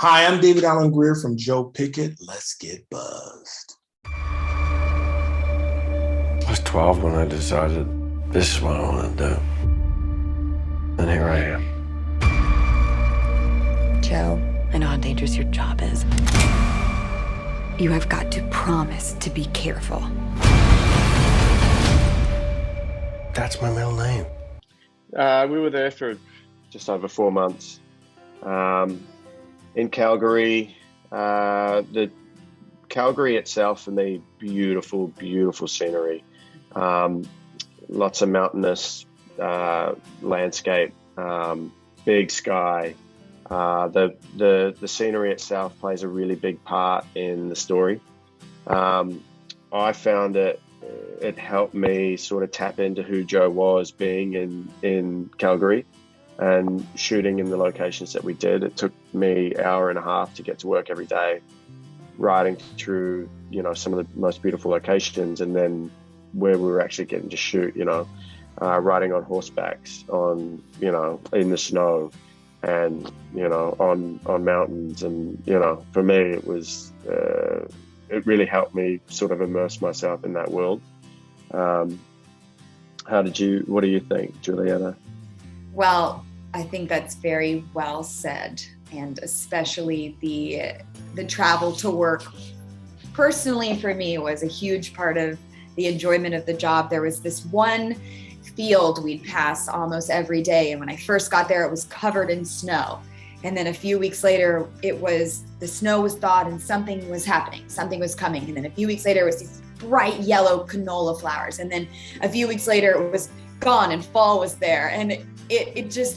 Hi, I'm David Alan Grier from Joe Pickett. Let's get buzzed. I was 12 when I decided this is what I want to do. And here I am. Joe, I know how dangerous your job is. You have got to promise to be careful. That's my middle name. We were there for just over 4 months. In Calgary, the Calgary itself, for me, beautiful, beautiful scenery. Lots of mountainous landscape, big sky. The scenery itself plays a really big part in the story. I found it helped me sort of tap into who Joe was being in Calgary and shooting in the locations that we did. It took me an hour and a half to get to work every day, riding through, some of the most beautiful locations, and then where we were actually getting to shoot, riding on horsebacks, in the snow, and, on mountains. And, for me, it was, it really helped me sort of immerse myself in that world. What do you think, Julianna? Well, I think that's very well said, and especially the travel to work. Personally, for me, was a huge part of the enjoyment of the job. There was this one field we'd pass almost every day, and when I first got there, it was covered in snow. And then a few weeks later, the snow was thawed and something was happening, something was coming. And then a few weeks later, it was these bright yellow canola flowers. And then a few weeks later, it was gone and fall was there. And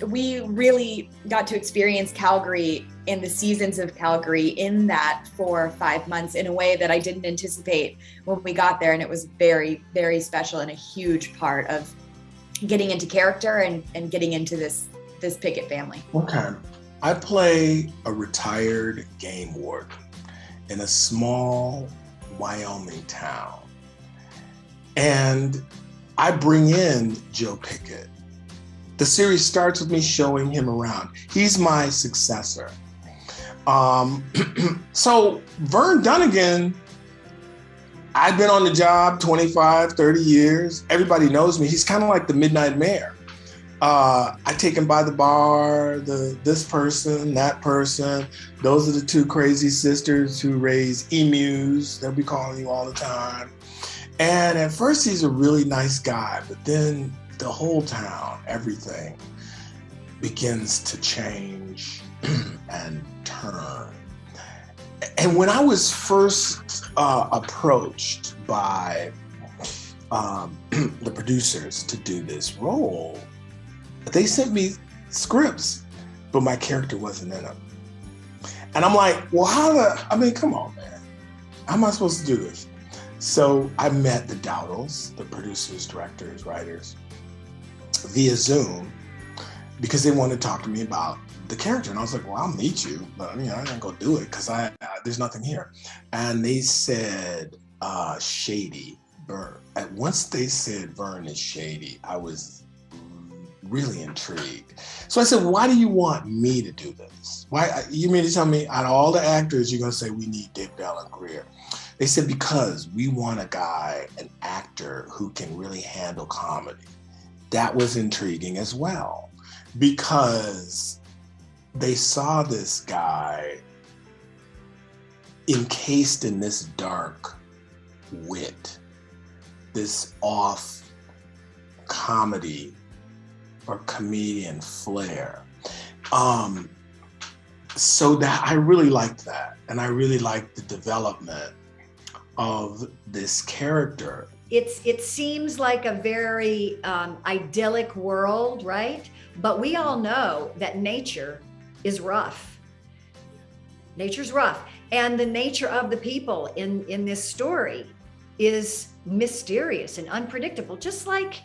we really got to experience Calgary in the seasons of Calgary in that 4 or 5 months in a way that I didn't anticipate when we got there. And it was very, very special and a huge part of getting into character and getting into this Pickett family. Okay. I play a retired game warden in a small Wyoming town. And I bring in Joe Pickett. The series starts with me showing him around. He's my successor. So Vern Dunnigan, I've been on the job 25, 30 years. Everybody knows me. He's kind of like the midnight mayor. I take him by the bar, this person, that person. Those are the two crazy sisters who raise emus. They'll be calling you all the time. And at first he's a really nice guy, but then the whole town, everything begins to change and turn. And when I was first approached by the producers to do this role, they sent me scripts, but my character wasn't in them. And I'm like, well, come on, man. How am I supposed to do this? So I met the Dowdles, the producers, directors, writers, via Zoom, because they wanted to talk to me about the character. And I was like, well, I'll meet you, but I ain't gonna do it because there's nothing here. And they said, shady, Vern. And once they said Vern is shady, I was really intrigued. So I said, why do you want me to do this? Why, you mean to tell me out of all the actors, you're gonna say we need David Alan Grier? They said, because we want a guy, an actor who can really handle comedy. That was intriguing as well, because they saw this guy encased in this dark wit, this off comedy or comedian flair. So that I really liked that. And I really liked the development of this character. It seems like a very idyllic world, right? But we all know that nature is rough. Nature's rough. And the nature of the people in this story is mysterious and unpredictable, just like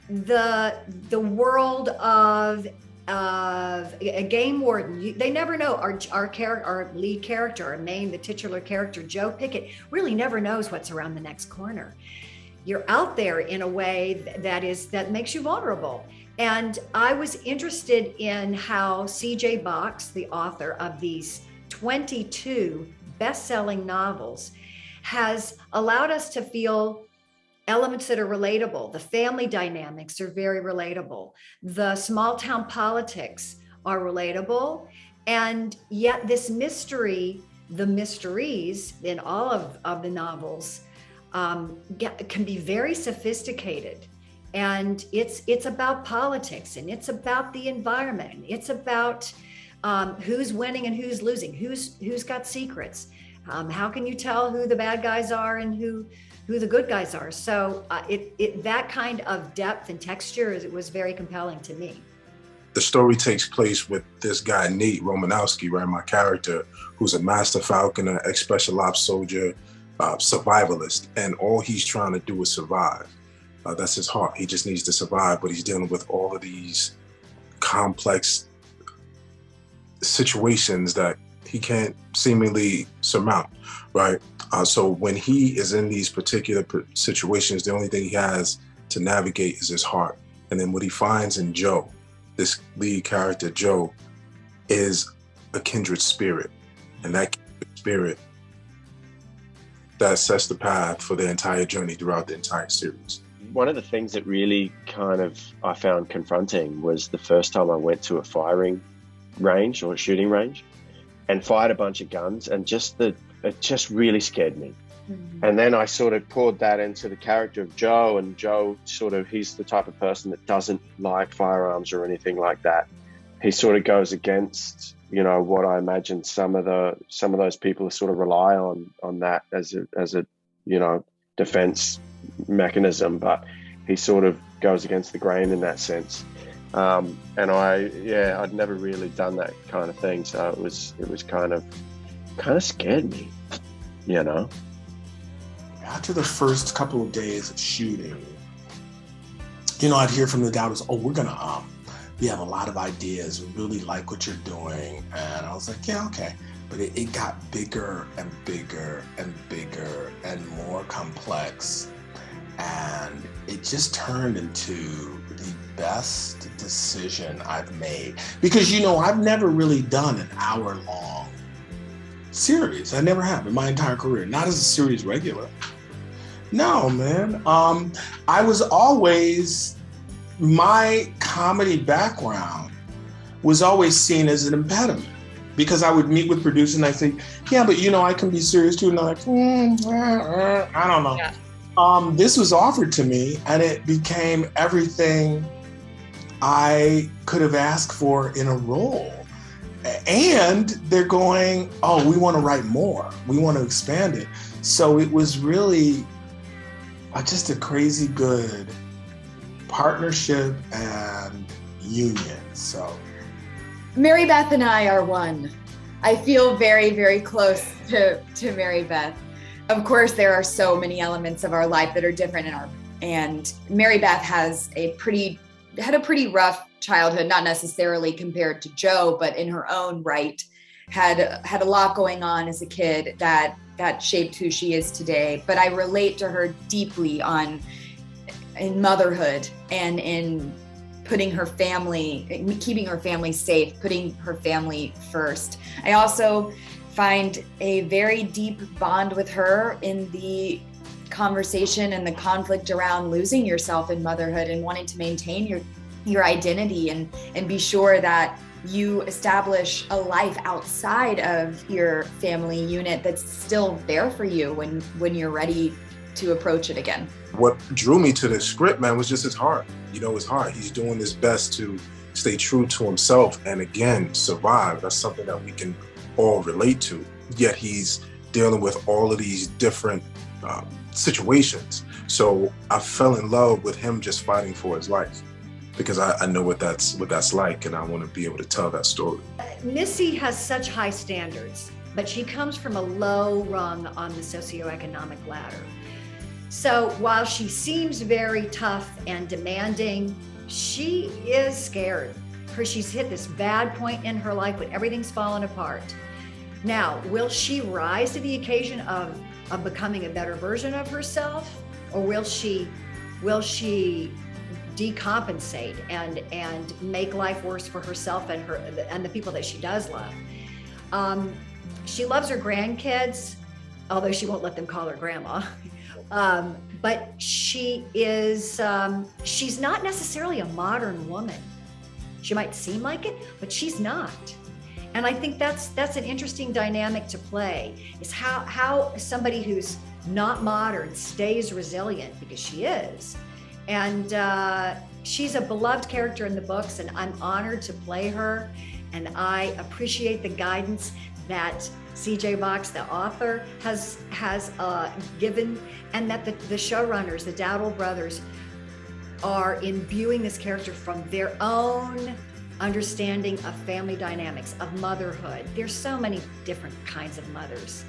the world of a game warden. They never know. Our lead character, the titular character, Joe Pickett, really never knows what's around the next corner. You're out there in a way that makes you vulnerable. And I was interested in how C.J. Box, the author of these 22 best-selling novels, has allowed us to feel elements that are relatable. The family dynamics are very relatable. The small town politics are relatable. And yet this mystery, the mysteries in all of the novels can be very sophisticated. And it's about politics, and it's about the environment, and it's about who's winning and who's losing, who's got secrets. How can you tell who the bad guys are and who the good guys are? So that kind of depth and texture was very compelling to me. The story takes place with this guy, Nate Romanowski, right? My character, who's a master falconer, ex-special ops soldier, survivalist, and all he's trying to do is survive. That's his heart. He just needs to survive, but he's dealing with all of these complex situations that he can't seemingly surmount, right? So when he is in these particular situations, the only thing he has to navigate is his heart. And then what he finds in Joe, this lead character, Joe, is a kindred spirit. And that kindred spirit, that sets the path for the entire journey throughout the entire series. One of the things that really I found confronting was the first time I went to a firing range or a shooting range and fired a bunch of guns, and it just really scared me. Mm-hmm. And then I sort of poured that into the character of Joe, and Joe he's the type of person that doesn't like firearms or anything like that. He sort of goes against, what I imagine some of those people sort of rely on that as a defense mechanism, but he sort of goes against the grain in that sense. And I'd never really done that kind of thing, so it was kind of scared me, After the first couple of days of shooting, I'd hear from the doubters, we have a lot of ideas, we really like what you're doing. And I was like, yeah, okay. But it got bigger and bigger and bigger and more complex. And it just turned into the best decision I've made. Because, I've never really done an hour-long series. I never have in my entire career, not as a series regular. No, man. I was always, my comedy background was always seen as an impediment. Because I would meet with producers and I'd say, yeah, but I can be serious too. And they're like, I don't know. Yeah. This was offered to me and it became everything I could have asked for in a role. And they're going, we want to write more. We want to expand it. So it was really just a crazy good partnership and union. So Mary Beth and I are one. I feel very, very close to Mary Beth. Of course, there are so many elements of our life that are different and Mary Beth had a pretty rough childhood, not necessarily compared to Joe, but in her own right, had a lot going on as a kid that shaped who she is today. But I relate to her deeply in motherhood and in putting her family, keeping her family safe, putting her family first. I also find a very deep bond with her in the conversation and the conflict around losing yourself in motherhood and wanting to maintain your identity and be sure that you establish a life outside of your family unit that's still there for you when you're ready to approach it again. What drew me to this script, man, was just his heart. His heart. He's doing his best to stay true to himself and again, survive. That's something that we can all relate to. Yet he's dealing with all of these different situations. So I fell in love with him just fighting for his life because I know what that's like, and I want to be able to tell that story. Missy has such high standards, but she comes from a low rung on the socio-economic ladder. So while she seems very tough and demanding, she is scared because she's hit this bad point in her life when everything's fallen apart. Now, will she rise to the occasion of becoming a better version of herself? Or will she decompensate and make life worse for herself and the people that she does love. She loves her grandkids, although she won't let them call her grandma. But she is, she's not necessarily a modern woman. She might seem like it, but she's not. And I think that's an interesting dynamic to play, is how somebody who's not modern stays resilient, because she is. And she's a beloved character in the books, and I'm honored to play her. And I appreciate the guidance that C.J. Box, the author, has given, and that the showrunners, the Dowdle brothers, are imbuing this character from their own understanding of family dynamics, of motherhood. There's so many different kinds of mothers.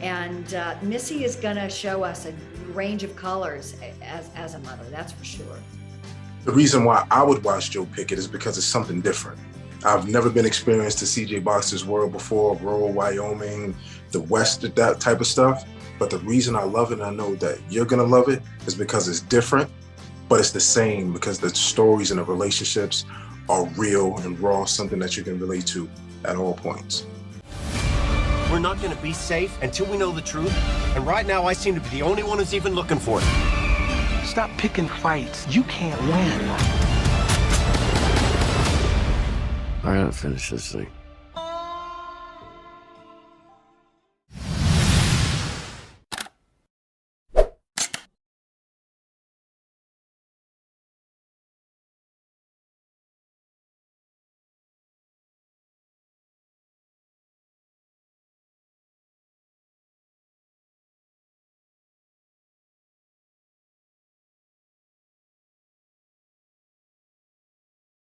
And Missy is gonna show us a range of colors as a mother, that's for sure. The reason why I would watch Joe Pickett is because it's something different. I've never been experienced to C.J. Box's world before, rural Wyoming, the West, that type of stuff. But the reason I love it, and I know that you're gonna love it, is because it's different, but it's the same, because the stories and the relationships are real and raw, something that you can relate to at all points. We're not gonna be safe until we know the truth, and right now I seem to be the only one who's even looking for it. Stop picking fights. You can't win. I gotta finish this thing.